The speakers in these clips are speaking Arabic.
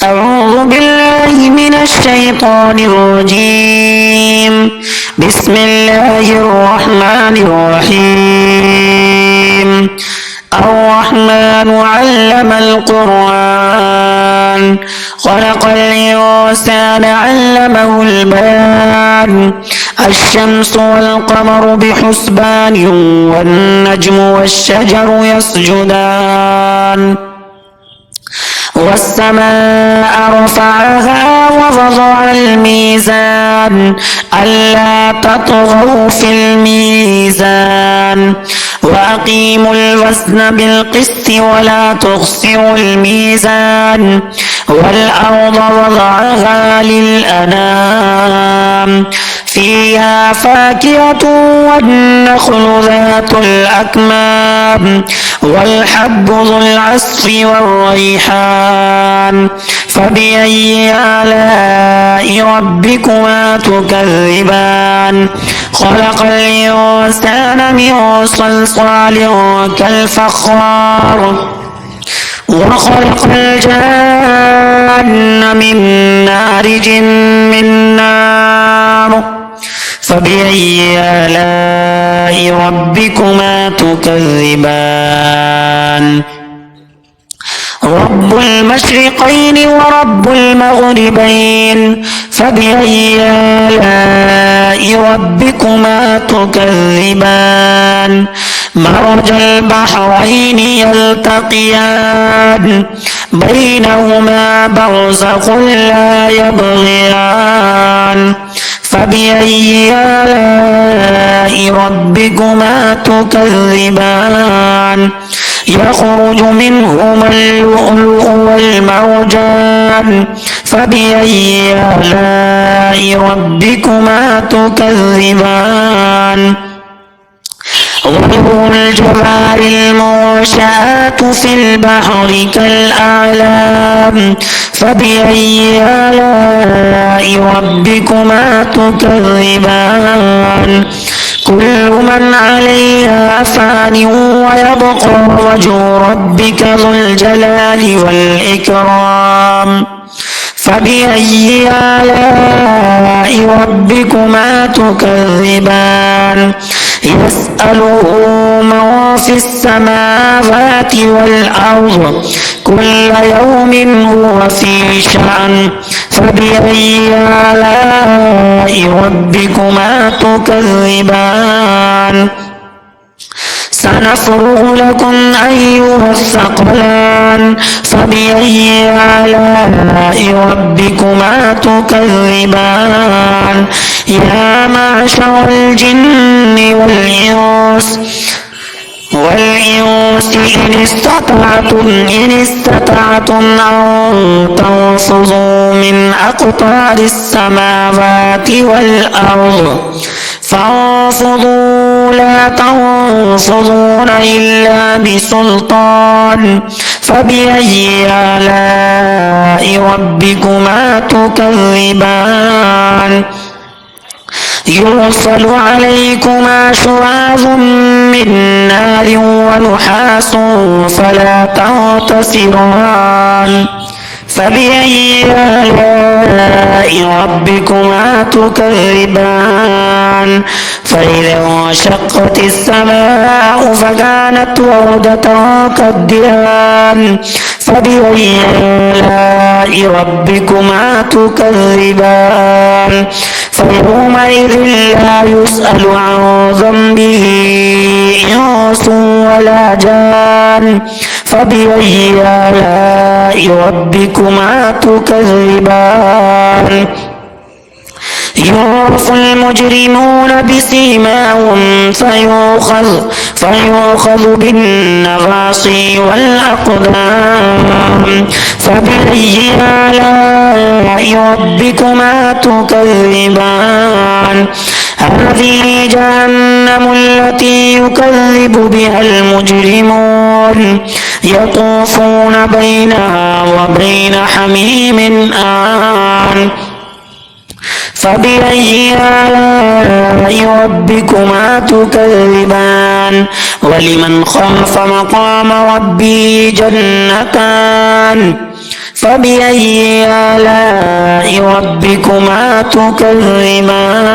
أعوذ بالله من الشيطان الرجيم. بسم الله الرحمن الرحيم. الرحمن علم القرآن خلق الإنسان علمه البيان. الشمس والقمر بحسبان والنجم والشجر يسجدان. والسماء رفعها ووضع الميزان ألا تطغوا في الميزان وأقيموا الوزن بالقسط ولا تخسروا الميزان. والأرض وضعها للأنام فيها فاكهة والنخل ذات الأكمام والحب ذو العصف والريحان. فبأي آلاء ربكما تكذبان؟ خلق الإنسان من صلصال كالفخار وخلق الجان من مارج من نار. فبأي آلاء ربكما تكذبان؟ رب المشرقين ورب المغربين. فبأي آلاء ربكما تكذبان؟ مرج البحرين يلتقيان بينهما برزخ لا يبغيان. فبأي آلاء ربكما تكذبان؟ يخرج منهما اللؤلؤ والمرجان. فبأي آلاء ربكما تكذبان؟ وله الجوار المنشآت في البحر كالأعلام. فبأي آلاء ربكما تكذبان؟ كل من عليها فان ويبقى وجه ربك ذو الجلال والإكرام. فبأي آلاء ربكما تكذبان؟ يسأله من في السماوات والأرض كل يوم هو في شأن. فبأي آلاء ربكما تكذبان؟ سنفرغ لكم أيها الثقلان. فبأي آلاء ربكما تكذبان؟ يا معشر الجن والإنس إن استطعتم أن تنفذوا من أقطار السماوات والأرض فانفذوا لا تنفذون إلا بسلطان. فبأي آلاء ربكما تكذبان؟ يرسل عليكما شواظ من نار ونحاس فلا تنتصران. فبأي آلاء ربكما تكذبان؟ فإذا انشقت السماء فكانت وردة كالدهان. فبأي آلاء ربكما تكذبان؟ فيومئذ لا يسأل عن ذنبه إنس ولا جان. فبأي آلاء ربكما تكذبان؟ يعرف المجرمون بسيماهم فيؤخذ بالنواصي والأقدام. فبأي آلاء ربكما تكذبان؟ هذه جهنم التي يكذب بها المجرمون يطوفون بينها وبين حميم آن. فبأي آلاء ربكما تكذبان ولمن خاف مقام ربه جنتان فبأي آلاء ربكما تكذبان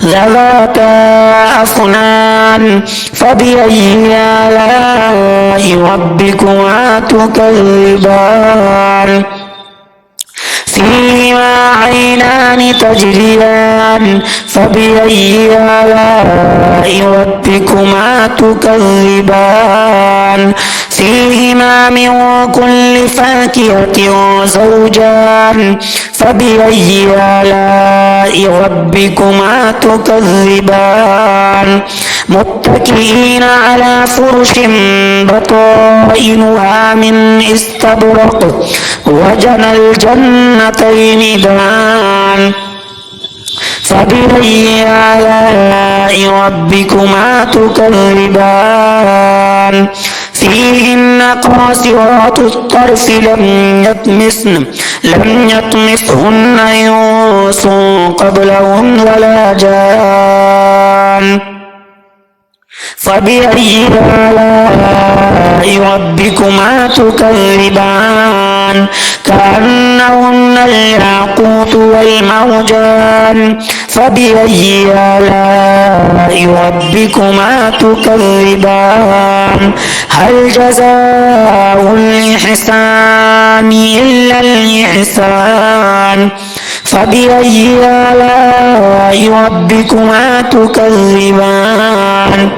ذواتا أفنان فبأي آلاء ربكما تكذبان فيهما عينان تجريان فبأي آلاء ربكما تكذبان فيهما من كل فاكهة زوجان فبأي آلاء ربكما تكذبان متكئين على فرش بطائنها من استبرق وجنى الجنتين دان فبأي آلاء ربكما تكذبان فيهن قاصرات الطرف لم يطمثهن إنس قبلهم ولا جان فبأي آلاء ربكما تكذبان كأنهن الياقوت والمرجان فبأي آلاء ربكما تكذبان هل جزاء الإحسان إلا الإحسان فبأي آلاء ربكما تكذبان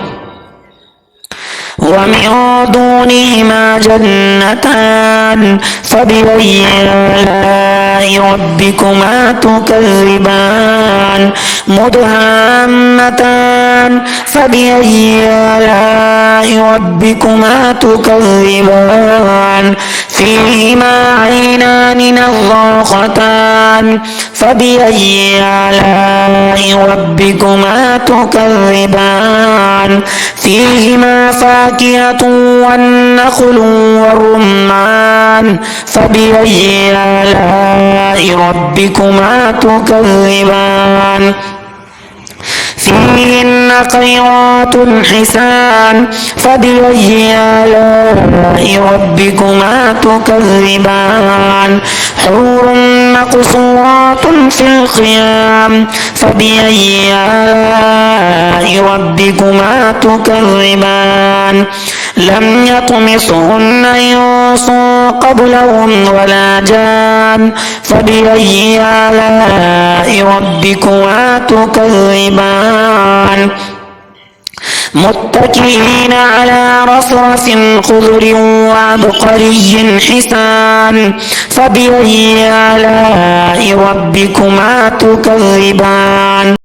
ومن دونهما جنتان فبأي آلاء ربكما تكذبان مدهامتان فبأي آلاء ربكما تكذبان فيهما عينان نضاختان فبأي آلاء ربكما تكذبان فيهما فاكهة والنخل والرمان فبأي آلاء ربكما تكذبان فيهن خيرات حسان فبأي آلاء ربكما تكذبان حور مقصورات في الخيام فبأي آلاء ربكما تكذبان لم يطمثهن إنس قبلهم ولا جان فبأي آلاء ربكما تكذبان متكئين على رفرف خضر وعبقري حسان فبأي آلاء ربكما تكذبان